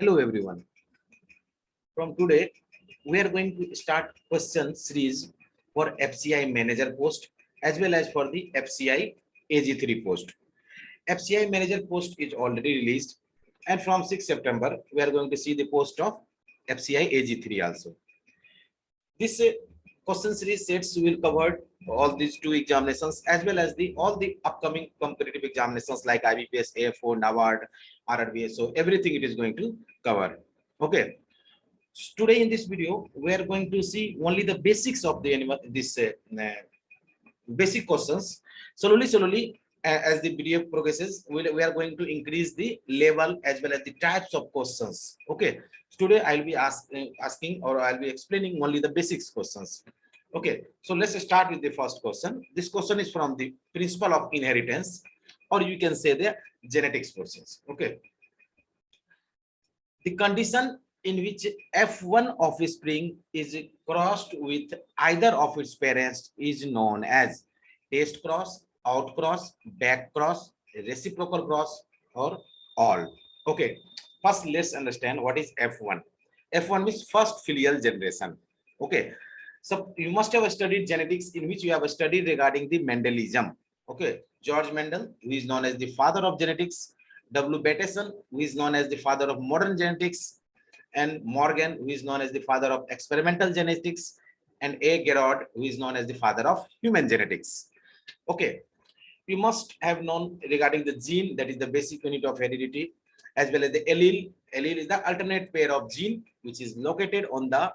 Hello everyone. From today, we are going to start question series for FCI manager post as well as for the FCI AG3 post. FCI manager post is already released, and from 6 September, we are going to see the post of FCI AG3 also. This question series sets will cover all these two examinations as well as all the upcoming competitive examinations like Ibps Afo, Nabard, RRB. So everything it is going to cover. Okay. Today in this video, we are going to see only the basics of the basic questions. Slowly, as the video progresses, we are going to increase the level as well as the types of questions. Okay. Today I'll be asking or I'll be explaining only the basics questions. Okay. So let's start with the first question. This question is from the principle of inheritance, or you can say the genetics portions. Okay. The condition in which F1 offspring is crossed with either of its parents is known as test cross, out cross, back cross, reciprocal cross, or all. Okay, first let's understand what is F1. F1 means first filial generation. Okay, so you must have studied genetics, in which you have studied regarding the Mendelism. Okay, George Mendel, who is known as the father of genetics, W. Bateson, who is known as the father of modern genetics, and Morgan, who is known as the father of experimental genetics, and A. Gerard, who is known as the father of human genetics. Okay, you must have known regarding the gene, that is the basic unit of heredity, as well as the allele. Allele is the alternate pair of gene which is located on the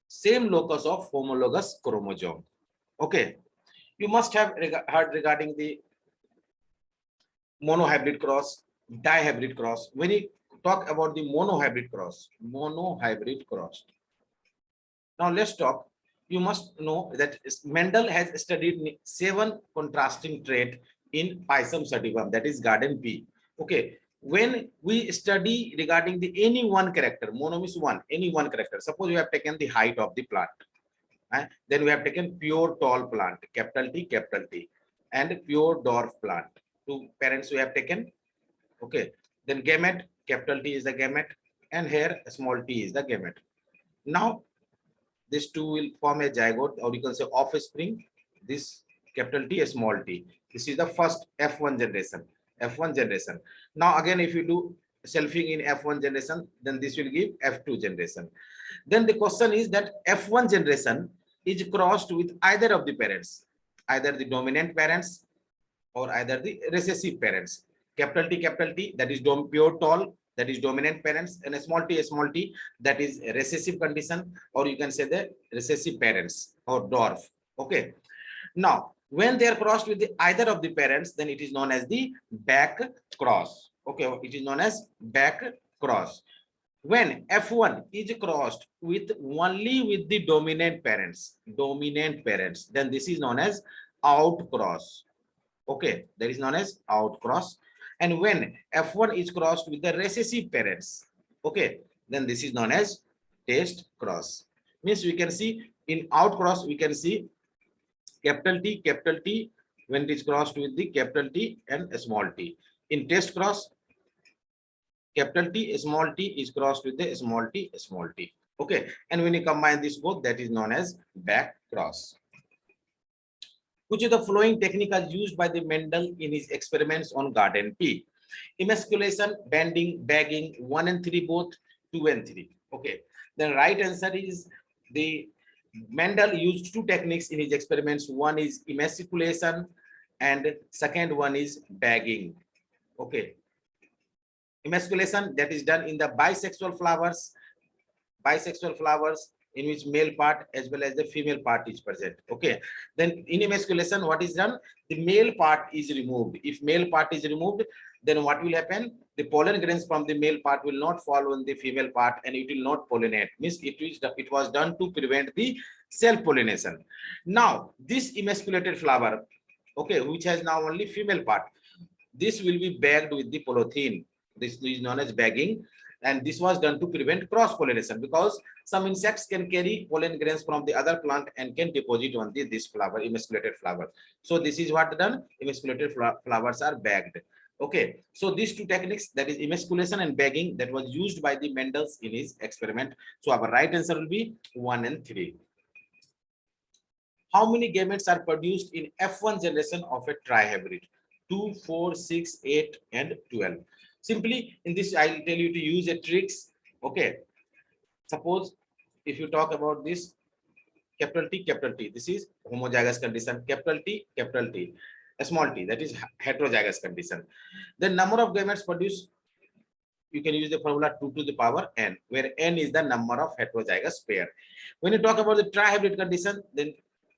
same locus of homologous chromosome. Okay, you must have heard regarding the monohybrid cross, dihybrid cross. When you talk about the monohybrid cross. Now let's talk. You must know that Mendel has studied 7 contrasting traits in Pisum sativum, that is garden pea. Okay, when we study regarding the any one character, mono means one, any one character. Suppose you have taken the height of the plant, then we have taken pure tall plant, capital T, and pure dwarf plant. 2 parents we have taken. Okay, then gamete, capital T is the gamete, and here small t is the gamete. Now these two will form a zygote, or you can say offspring. This capital T, small t. This is the first F1 generation. Now again, if you do selfing in F1 generation, then this will give F2 generation. Then the question is that F1 generation is crossed with either of the parents, either the dominant parents or either the recessive parents. Capital T, that is pure tall, that is dominant parents, and a small t, that is a recessive condition, or you can say the recessive parents or dwarf. Okay. Now, when they are crossed with either of the parents, then it is known as the back cross. Okay, it is known as back cross. When F1 is crossed with only with the dominant parents, then this is known as out cross. Okay, that is known as out cross. And when F1 is crossed with the recessive parents, okay, then this is known as test cross. Means we can see in out cross, we can see capital T, when it is crossed with the capital T and a small t. In test cross, capital T, small t is crossed with the small t. Okay, and when you combine this both, that is known as back cross. Which of the following technique is used by the Mendel in his experiments on garden pea? Emasculation, banding, bagging, 1 and 3 both, 2 and 3. Okay, the right answer is the Mendel used 2 techniques in his experiments. One is emasculation and second one is bagging. Okay, emasculation, that is done in the bisexual flowers in which male part as well as the female part is present. Okay, then in emasculation, what is done? The male part is removed. If male part is removed, then what will happen? The pollen grains from the male part will not fall on the female part and it will not pollinate. Means it was done to prevent the self-pollination. Now this emasculated flower, okay, which has now only female part, this will be bagged with the polythene. This is known as bagging. And this was done to prevent cross-pollination, because some insects can carry pollen grains from the other plant and can deposit on this flower, emasculated flower. So this is what done. Emasculated flowers are bagged. Okay, so these two techniques, that is emasculation and bagging, that was used by the Mendel's in his experiment. So our right answer will be 1 and 3. How many gametes are produced in F1 generation of a trihybrid? 2, 4, 6, 8, and 12. Simply in this, I'll tell you to use a tricks. Okay, suppose if you talk about this capital T, this is homozygous condition, capital T, a small t, that is heterozygous condition. The number of gametes produced, you can use the formula 2 to the power n, where n is the number of heterozygous pair. When you talk about the trihybrid condition, then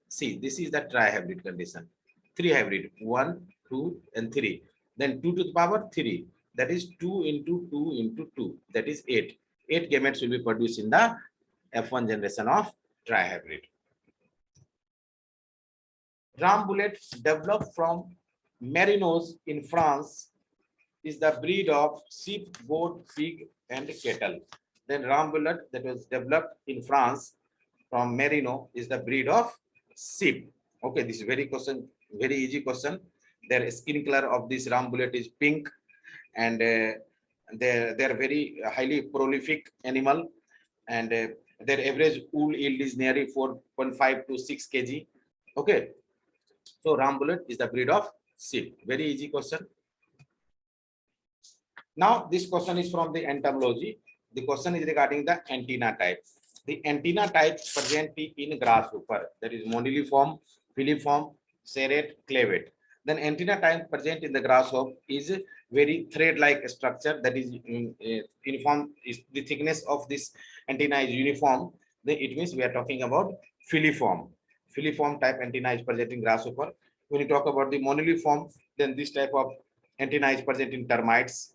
see, this is the trihybrid condition. 3 hybrid, 1, 2, and 3. Then 2 to the power 3. That is 2 into 2 into 2. That is 8. 8 gametes will be produced in the F1 generation of trihybrid. Ram bullets developed from merinos in France is the breed of sheep, goat, pig, and cattle. Then Ram bullet that was developed in France from merino is the breed of sheep. Okay, this is very easy question. Their skin color of this Ram bullet is pink, and they're very highly prolific animal, and their average wool yield is nearly 4.5 to 6 kg. Okay, so Ram bullet is the breed of sheep. Very easy question. Now this question is from the entomology. The question is regarding the antenna type. The antenna types present in grasshopper, that is moniliform, filiform, serrate, clavate. Then antenna type present in the grasshopper is very thread-like structure, that is uniform. Is the thickness of this antenna is uniform. Then it means we are talking about filiform. Filiform type antenna is present in grasshopper. When you talk about the moniliform, then this type of antenna is present in termites.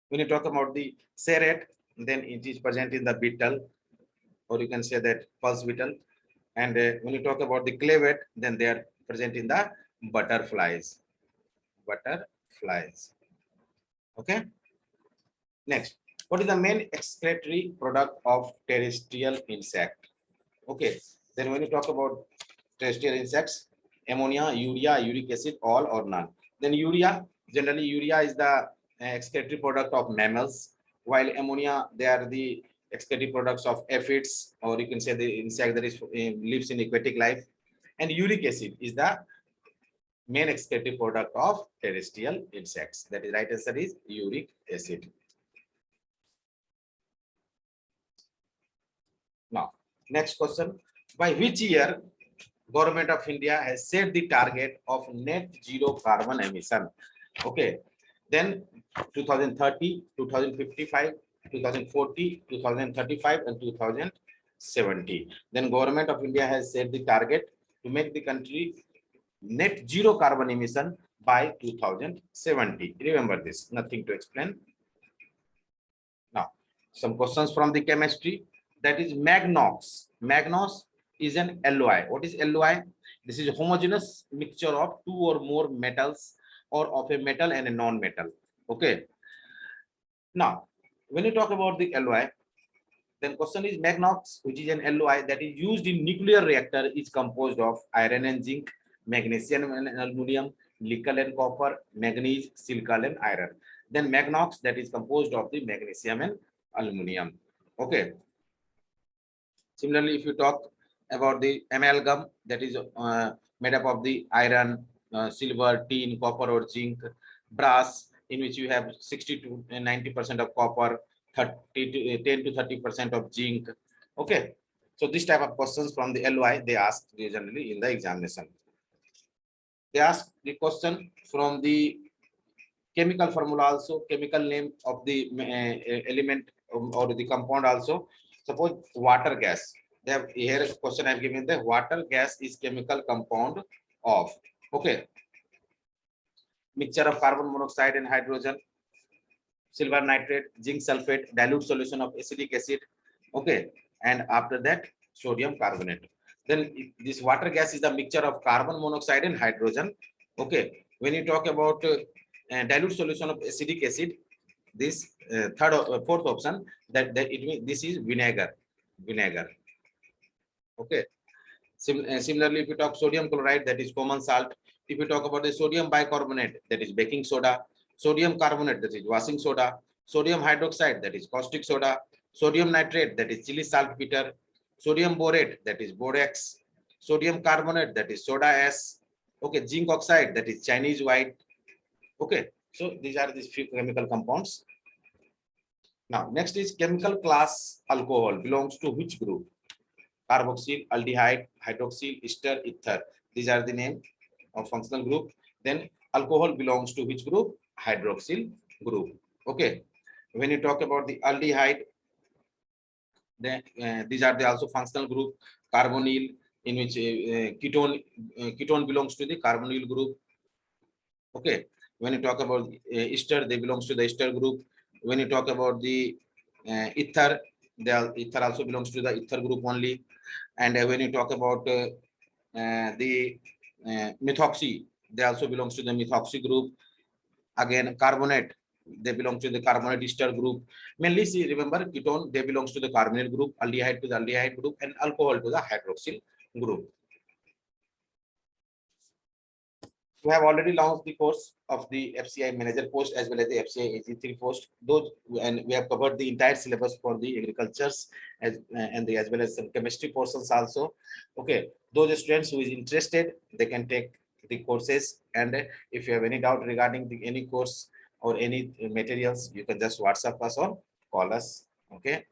When you talk about the serrate, then it is present in the beetle, or you can say that pulse beetle. And when you talk about the clavate, then they are present in the butterflies. Okay. Next, what is the main excretory product of terrestrial insect? Okay. Then when you talk about terrestrial insects, ammonia, urea, uric acid, all or none. Then urea, generally urea is the excretory product of mammals, while ammonia, they are the excretory products of aphids, or you can say the insect that is lives in aquatic life. And uric acid is the main excretory product of terrestrial insects. That is right answer is uric acid. Now, next question. By which year Government of India has set the target of net zero carbon emission? Okay. Then 2030, 2055, 2040, 2035, and 2070. Then Government of India has set the target to make the country net zero carbon emission by 2070. Remember this, nothing to explain. Now, some questions from the chemistry. That is Magnox. Magnox is an alloy. What is alloy? This is a homogeneous mixture of two or more metals, or of a metal and a non-metal. Okay. Now, when you talk about the alloy, then question is Magnox, which is an alloy that is used in nuclear reactor, is composed of iron and zinc, magnesium and aluminum, nickel and copper, manganese, silicon and iron. Then Magnox, that is composed of the magnesium and aluminum. Okay. Similarly, if you talk about the amalgam, that is made up of the iron, silver, tin, copper or zinc, brass, in which you have 60 to 90% of copper, 10 to 30% of zinc. Okay, so this type of questions from the LY they ask generally in the examination. They ask the question from the chemical formula also, chemical name of the element or the compound also. Suppose water gas. They have here a question I've given. The water gas is chemical compound of, okay, mixture of carbon monoxide and hydrogen, silver nitrate, zinc sulfate, dilute solution of acetic acid, okay, and after that sodium carbonate. Then this water gas is the mixture of carbon monoxide and hydrogen. Okay, when you talk about dilute solution of acetic acid, this fourth option, that it means this is vinegar. Okay. Similarly, if you talk sodium chloride, that is common salt. If you talk about the sodium bicarbonate, that is baking soda, sodium carbonate, that is washing soda, sodium hydroxide, that is caustic soda, sodium nitrate, that is chili saltpeter, sodium borate, that is borax, sodium carbonate, that is soda ash, okay, zinc oxide, that is Chinese white. Okay, so these are these few chemical compounds. Now, next is chemical class alcohol belongs to which group? Carboxyl, aldehyde, hydroxyl, ester, ether. These are the name of functional group. Then alcohol belongs to which group? Hydroxyl group. Okay. When you talk about the aldehyde, then these are the also functional group. Carbonyl, in which ketone belongs to the carbonyl group. Okay. When you talk about ester, they belongs to the ester group. When you talk about the ether, ether also belongs to the ether group only. And when you talk about the methoxy, they also belongs to the methoxy group. Again, carbonate, they belong to the carbonate ester group. Mainly, see, remember, ketone, they belongs to the carbonyl group, aldehyde to the aldehyde group, and alcohol to the hydroxyl group. We have already launched the course of the FCI manager post as well as the FCI AG3 post. Those, and we have covered the entire syllabus for the agricultures as as well as some chemistry portions also. Okay, those students who is interested, they can take the courses, and if you have any doubt regarding any course or any materials, you can just WhatsApp us or call us. Okay,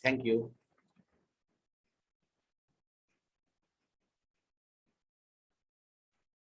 thank you.